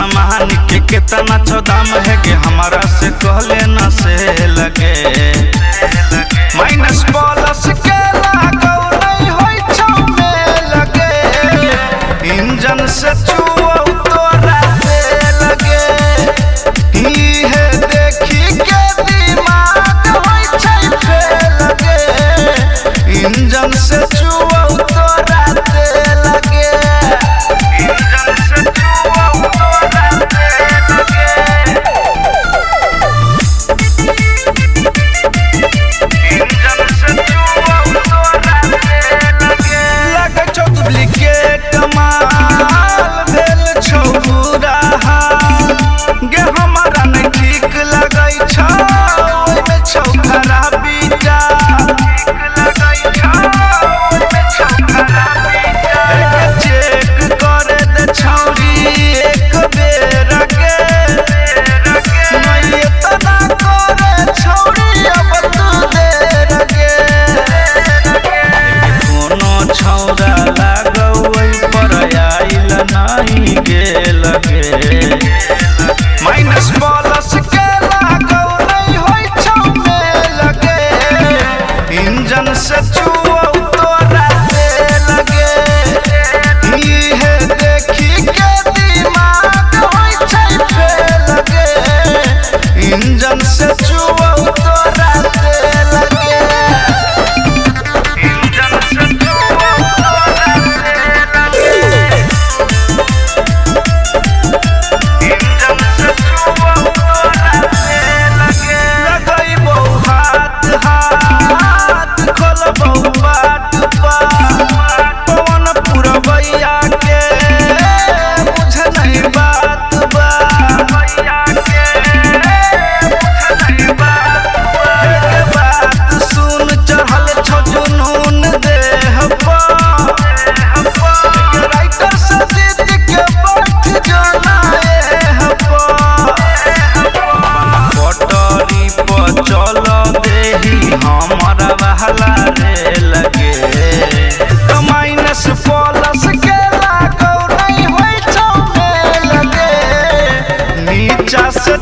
सामान के कितना दाम है कि हमारा से कहले न से लगे माइनस प्लस के लागौ नहीं होई छौ में लगे इंजन से चुओ तोरा दे लगे ही है देखी के दिमाग होई छै फे लगे इंजन से चुओ तोरा दे लगे इंजन से चुओ तोरा दे लगे इंजन से चुओ तोरा दे लगे लगे छौ डुप्लीकेट माल भेल छौ बुरा हाल गे हमारा नहीं ठीक लगै छौ ओइमे छौ खराबी टा ठीक लगै छौ ओइमे छौ खराबी टा चेक करे दे छौरी एक बेर के नहीं इतना करे छौरी अब तू देर के कोनो छौरा लागौ ओइ पर आइल नहीं गेल गे माइनस प्लस के लागौ नहीं होई छौ में लगे इंजन से चुओ तोरा दे लगे ई है देखी के दिमाग होई छै फे लगे इंजन से चुओ तोरा दे लगे इंजन से चुओ तोरा दे लगे इंजन से चुओ तोरा दे लगे लगैबौ हाथ हाथ खोलबौ बाट पवन पुरवैया के बुझ नहीं बात बा भैया के बुझ नहीं बात बात सुन चढ़ल छौ जुनून देह पर राइटर से जीत के बैठ जाना पटरी पर चल देही हमारा बहला रे लगे तो माइनस प्लस के लागौ नहीं होई छौ में लगे नीचा से